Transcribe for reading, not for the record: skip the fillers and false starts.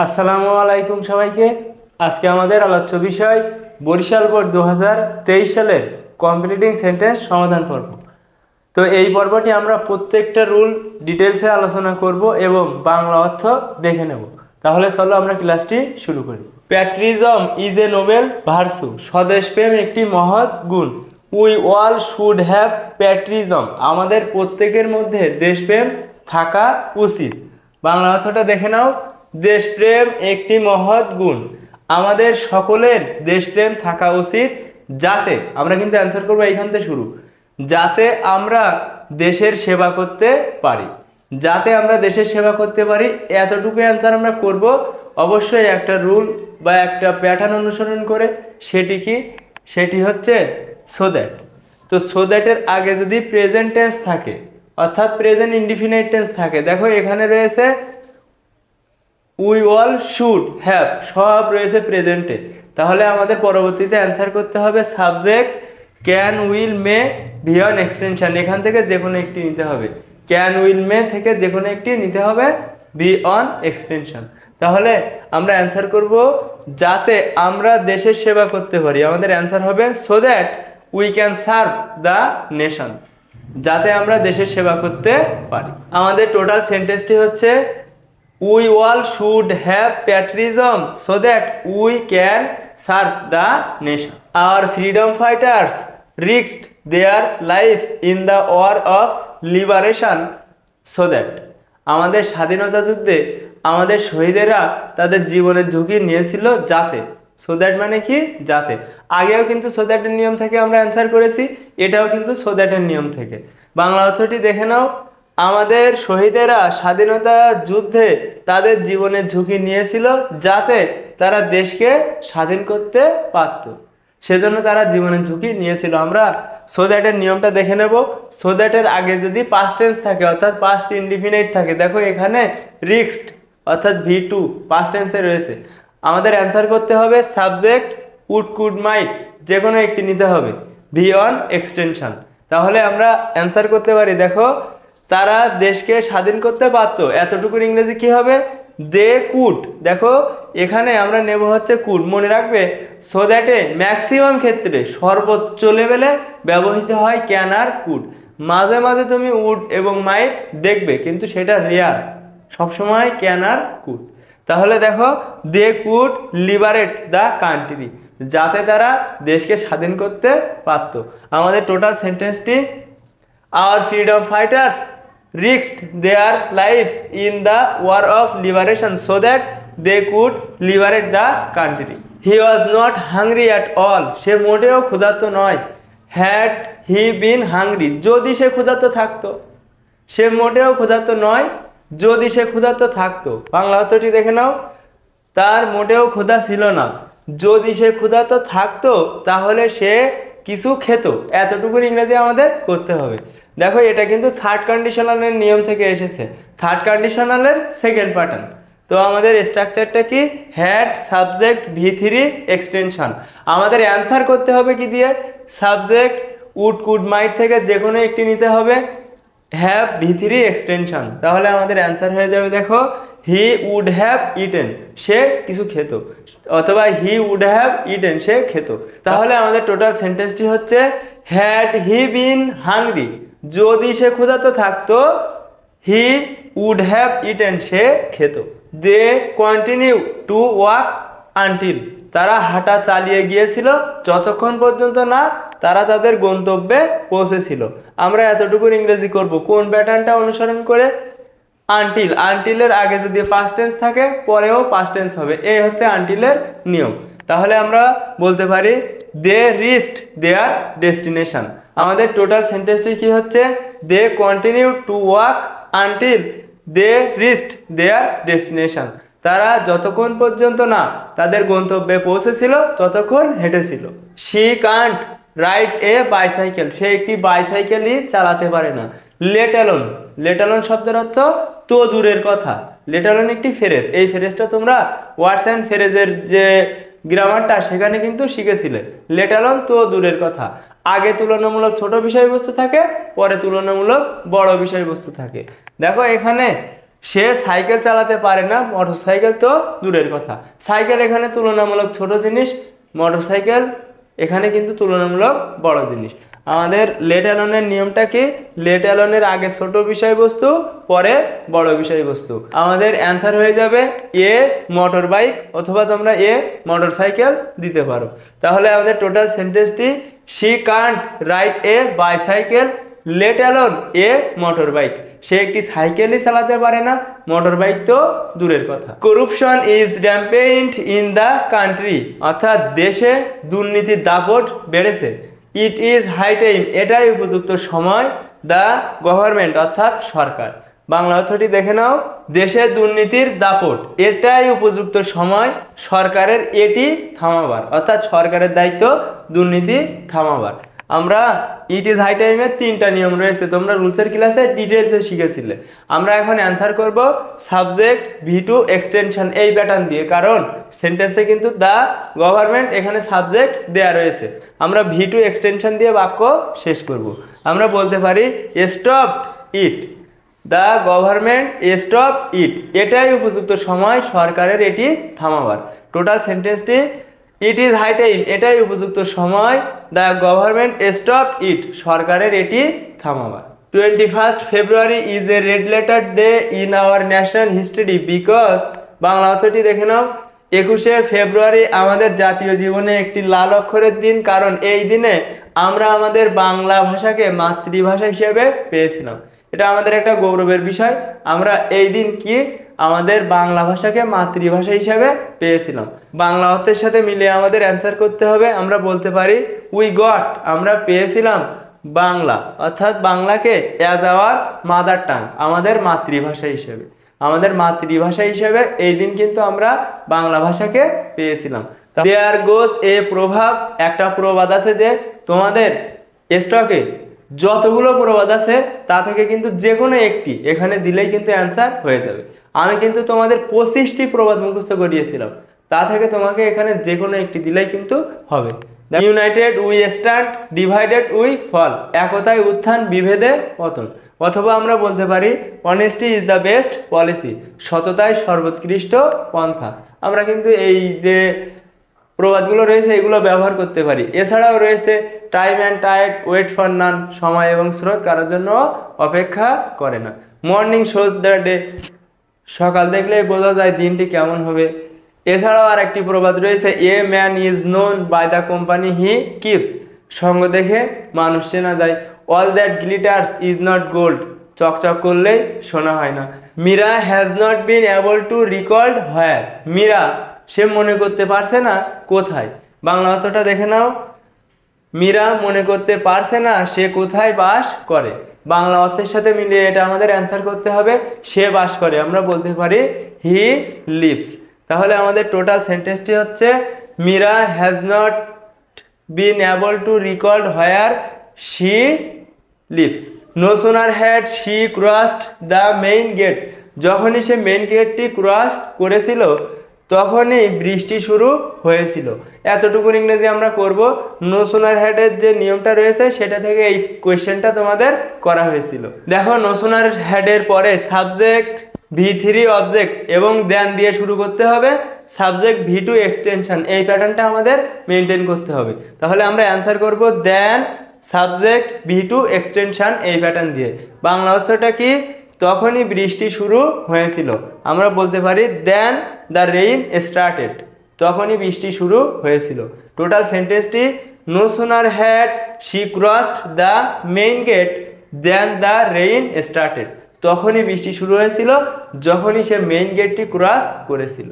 আসসালামু আলাইকুম সবাইকে। আজকে আমাদের আলোচ্য বিষয় বরিশাল বোর্ড 2023 সালের কম্পিটিটিং সেন্টেন্স সমাধান পর্ব। তো এই পর্বটি আমরা প্রত্যেকটা রুল ডিটেলসে আলোচনা করব এবং বাংলা অর্থ দেখে নেব। তাহলে চলো আমরা ক্লাসটি শুরু করি। Patriotism is a noble virtue, স্বদেশপ্রেম একটি মহৎ গুণ। We all should have patriotism, আমাদের প্রত্যেকের মধ্যে দেশপ্রেম থাকা উচিত। বাংলা অর্থটা দেখে নাও। দেশপ্রেম একটি মহৎ গুণ, আমাদের সকলের দেশপ্রেম থাকা উচিত যাতে, আমরা কিন্তু অ্যান্সার করবো এইখান থেকে শুরু, যাতে আমরা দেশের সেবা করতে পারি। যাতে আমরা দেশের সেবা করতে পারি, এতটুকু অ্যান্সার আমরা করব। অবশ্যই একটা রুল বা একটা প্যাটার্ন অনুসরণ করে। সেটি কি? সেটি হচ্ছে সো দ্যাট। তো সো দ্যাটের আগে যদি প্রেজেন্ট টেন্স থাকে, অর্থাৎ প্রেজেন্ট ইনডিফিনাইট টেন্স থাকে, দেখো এখানে রয়েছে উই অল শুড হ্যাভ, সব রয়েছে প্রেজেন্টে। তাহলে আমাদের পরবর্তীতে অ্যান্সার করতে হবে subject can will may be on extension, এখান থেকে যে কোনো একটি নিতে হবে। ক্যান উইল মে থেকে যে কোনো একটি নিতে হবে বি অন এক্সটেনশন। তাহলে আমরা অ্যান্সার করব যাতে আমরা দেশের সেবা করতে পারি। আমাদের অ্যান্সার হবে so that we can serve the nation, যাতে আমরা দেশের সেবা করতে পারি। আমাদের টোটাল সেন্টেন্সটি হচ্ছে we all should have patriotism so that we can serve the nation. Our freedom fighters risked their lives in the war of liberation so that, আমাদের স্বাধীনতা যুদ্ধে আমাদের শহীদেরা তাদের জীবনের ঝুঁকি নিয়েছিল যাতে। সো দ্যাট মানে কি? যাতে। আগেও কিন্তু সো দ্যাটের নিয়ম থেকে আমরা অ্যান্সার করেছি, এটাও কিন্তু সো দ্যাটের নিয়ম থেকে। বাংলা অর্থটি দেখে নাও। আমাদের শহীদেরা স্বাধীনতা যুদ্ধে তাদের জীবনের ঝুঁকি নিয়েছিল যাতে তারা দেশকে স্বাধীন করতে পারত, সেজন্য তারা জীবনের ঝুঁকি নিয়েছিল। আমরা সো দ্যাটের নিয়মটা দেখে নেব। সো দ্যাটের আগে যদি পাস্ট টেন্স থাকে, অর্থাৎ পাস্ট ইনডিফিনাইট থাকে, দেখো এখানে রিস্কড অর্থাৎ V2 পাস্ট টেন্সে রয়েছে। আমাদের অ্যান্সার করতে হবে সাবজেক্ট উড কুড মাইট, যে কোনো একটি নিতে হবে বি অন এক্সটেনশন। তাহলে আমরা অ্যান্সার করতে পারি, দেখো তারা দেশকে স্বাধীন করতে পারত, এতটুকুর ইংরেজি কি হবে? They could. দেখো এখানে আমরা নেব হচ্ছে কুড, মনে রাখবে সো দ্যাটে ম্যাক্সিমাম ক্ষেত্রে সর্বোচ্চ লেভেলে ব্যবহৃত হয় ক্যান আর কুড। মাঝে মাঝে তুমি উড এবং মাইট দেখবে, কিন্তু সেটা রেয়ার, সবসময় ক্যান আর কুড। তাহলে দেখো they could liberate the country, যাতে তারা দেশকে স্বাধীন করতে পারত। আমাদের টোটাল সেন্টেন্সটি our freedom fighters risked their lives in the war of liberation so that they could liberate the country. He was not hungry at all, সে মোটেও ক্ষুধার্ত নয়। had he been hungry, যদি সে ক্ষুধার্ত থাকতো। সে মোটেও ক্ষুধার্ত নয় যদি সে ক্ষুধার্ত থাকতো। বাংলা অর্থটি দেখে নাও। তার মোটেও ক্ষুধা ছিল না, যদি সে ক্ষুধার্ত থাকতো তাহলে সে কিছু খেত, এতটুকুর ইংরেজি আমাদের করতে হবে। দেখো এটা কিন্তু থার্ড কন্ডিশনালের নিয়ম থেকে এসেছে, থার্ড কন্ডিশনালের সেকেন্ড প্যাটার্ন। তো আমাদের স্ট্রাকচারটা কি? Had subject V3 extension. আমাদের অ্যান্সার করতে হবে কি দিয়ে? সাবজেক্ট উড কুড মাইট থেকে যে কোনো একটি নিতে হবে হ্যাভ V3 এক্সটেনশন। তাহলে আমাদের অ্যান্সার হয়ে যাবে, দেখো হি উড হ্যাভ ইটেন, সে কিছু খেত, অথবা হি উড হ্যাভ ইটেন, সে খেত। তাহলে আমাদের টোটাল সেন্টেন্সটি হচ্ছে হ্যাড হি বিন হাংরি, যদি সে ক্ষুধার্ত থাকতো, হি উড হ্যাভ ইটেন, সে খেত। They continue to walk until, তারা হাঁটা চালিয়ে গিয়েছিল যতক্ষণ পর্যন্ত না তারা তাদের গন্তব্যে পৌঁছেছিল। আমরা এতটুকুর ইংরেজি করব কোন প্যাটার্নটা অনুসরণ করে? আনটিল, আনটিলের আগে যদি পাস্ট টেন্স থাকে পরেও পাস্ট টেন্স হবে, এই হচ্ছে আনটিলের নিয়ম। তাহলে আমরা বলতে পারি দে রিচড দেয়ার ডেস্টিনেশন। আমাদের টোটাল সেন্টেন্সটি কি হচ্ছে? They continue to walk until they reached their destination, তারা যতক্ষণ পর্যন্ত না তাদের গন্তব্যে পৌঁছেছিল ততক্ষণ হেঁটেছিল। She can't ride a bicycle, সে একটি বাইসাইকেলই চালাতে পারে না। লেট অ্যালোন, লেট অ্যালোন শব্দের অর্থ তো দূরের কথা। লেট অ্যালোন একটি ফ্রেজ, এই ফ্রেজটা তোমরা ওয়ার্ডস অ্যান্ড ফ্রেজের যে গ্রামারটা সেখানে কিন্তু শিখেছিলে। লেট অ্যালোন তো দূরের কথা, আগে তুলনামূলক ছোট বিষয়বস্তু থাকে, পরে তুলনামূলক বড় বিষয়বস্তু থাকে। দেখো এখানে সে সাইকেল চালাতে পারে না, মোটরসাইকেল তো দূরের কথা। সাইকেল এখানে তুলনামূলক ছোট জিনিস, মোটরসাইকেল এখানে কিন্তু তুলনামূলক বড় জিনিস। আমাদের লেট অ্যালোনের নিয়মটা কি? লেট অ্যালোনের আগে ছোট বিষয়বস্তু, পরে বড় বিষয়বস্তু। আমাদের অ্যান্সার হয়ে যাবে এ মোটর বাইক, অথবা তোমরা এ মোটরসাইকেল দিতে পারো। তাহলে আমাদের টোটাল সেন্টেন্সটি she can't ride a bicycle let alone a motorbike. সে একটি সাইকেলই চালাতে পারে না, মোটর বাইক তো দূরের কথা। Corruption is rampant in the country, অর্থাৎ দেশে দুর্নীতির দাপট বেড়েছে। ইট ইজ হাই টাইম, এটাই উপযুক্ত সময়। দ্য গভর্নমেন্ট, অর্থাৎ সরকার। বাংলা অর্থটি দেখে নাও, দেশে দুর্নীতির দাপট, এটাই উপযুক্ত সময় সরকারের এটি থামাবার, অর্থাৎ সরকারের দায়িত্ব দুর্নীতি থামাবার। আমরা ইট ইজ হাই টাইমের 3টা নিয়ম রয়েছে, তোমরা রুলসের ক্লাসে ডিটেলসে শিখেছিলে। আমরা এখন অ্যান্সার করব সাবজেক্ট ভি2 এক্সটেনশন এই প্যাটার্ন দিয়ে, কারণ সেন্টেন্সে কিন্তু দ্য গভর্নমেন্ট এখানে সাবজেক্ট দেয়া রয়েছে। আমরা ভি2 এক্সটেনশন দিয়ে বাক্য শেষ করব। আমরা বলতে পারি stop it, the government stop it, এটাই উপযুক্ত সময় সরকারের এটি থামাবার। টোটাল সেন্টেন্সটি ইট ইজ হাই টাইম, এটাই উপযুক্ত সময় দ্য গভর্নমেন্ট স্টপ ইট, সরকারের এটি থামাবার। 21 February is a red letter day in our national history because, Bangla অর্থটি দেখে নাও, 21শে ফেব্রুয়ারি আমাদের জাতীয় জীবনে একটি লাল অক্ষরের দিন, কারণ এই দিনে আমরা আমাদের বাংলা ভাষাকে মাতৃভাষা হিসেবে পেয়েছিলাম। এটা আমাদের একটা গৌরবের বিষয়, আমরা এই দিন কি আমাদের বাংলা ভাষাকে মাতৃভাষা হিসেবে পেয়েছিলাম। বাংলা অর্থের সাথে মিলিয়ে আমাদের অ্যান্সার করতে হবে। আমরা বলতে পারি উই গট, আমরা পেয়েছিলাম বাংলা, অর্থাৎ বাংলাকে অ্যাজ আওয়ার মাদার টাং, আমাদের মাতৃভাষা হিসেবে। আমাদের মাতৃভাষা হিসেবে এই দিন কিন্তু আমরা বাংলা ভাষাকে পেয়েছিলাম। দেয়ার গোজ এ প্রভাব, একটা প্রবাদ আছে যে তোমাদের স্টকে যতগুলো প্রবাদ আছে তা থেকে কিন্তু যে কোনো একটি এখানে দিলেই কিন্তু অ্যান্সার হয়ে যাবে। আমি কিন্তু তোমাদের 25টি প্রবাদ মুখস্থ করিয়েছিলাম, তা থেকে তোমাকে এখানে যে কোনো একটি দিলেই কিন্তু হবে। United we stand, divided we fall, একতায় উত্থান বিভেদে পতন। অথবা আমরা বলতে পারি honesty is the best policy, সততাই সর্বোৎকৃষ্ট পন্থা। আমরা কিন্তু এই যে প্রবাদগুলো রয়েছে এগুলো ব্যবহার করতে পারি। এছাড়াও রয়েছে time and tide wait for none, সময় এবং স্রোত কারোর জন্য অপেক্ষা করে না। মর্নিং শোজ দ্য ডে, সকাল দেখলেই বোঝা যায় দিনটি কেমন হবে। এছাড়াও আর একটি প্রবাদ রয়েছে a man is known by the company he keeps, সঙ্গ দেখে মানুষ চেনা যায়। All that glitters is not gold, চকচক করলেই সোনা হয় না। Meera has not been able to recalled where, Meera সে মনে করতে পারছে না কোথায়। বাংলা অর্থটা দেখে নাও, মীরা মনে করতে পারছে না সে কোথায় বাস করে। বাংলা অর্থের সাথে মিলিয়ে এটা আমাদের অ্যান্সার করতে হবে সে বাস করে, আমরা বলতে পারি হি লিভস। তাহলে আমাদের টোটাল সেন্টেন্সটি হচ্ছে Meera has not been able to recalled where she lives. No sooner had she crossed the main gate, যখনই সে মেইন গেটটি ক্রস করেছিল তখনই বৃষ্টি শুরু হয়েছিল। এতটুকু ইংরেজি আমরা করব। নো সোনার হ্যাডের যে নিয়মটা রয়েছে সেটা থেকে এই কোয়েশ্চেনটা তোমাদের করা হয়েছিল। দেখো, নো সোনার হ্যাডের পরে সাবজেক্ট ভি3 অবজেক্ট এবং দেন দিয়ে শুরু করতে হবে, সাবজেক্ট ভি2 এক্সটেনশন, এই প্যাটার্নটা আমাদের মেনটেন করতে হবে। তাহলে আমরা অ্যান্সার করব দেন সাবজেক্ট ভি2 এক্সটেনশন এই প্যাটার্ন দিয়ে। বাংলা অর্থটা কি? তখনই বৃষ্টি শুরু হয়েছিল, আমরা বলতে পারি দেন দ্য রেইন স্টার্টেড, তখনই বৃষ্টি শুরু হয়েছিল। টোটাল সেন্টেন্সটি no sooner had she crossed the main gate then the rain started, তখনই বৃষ্টি শুরু হয়েছিল যখনই সে মেইন গেটটি ক্রস করেছিল।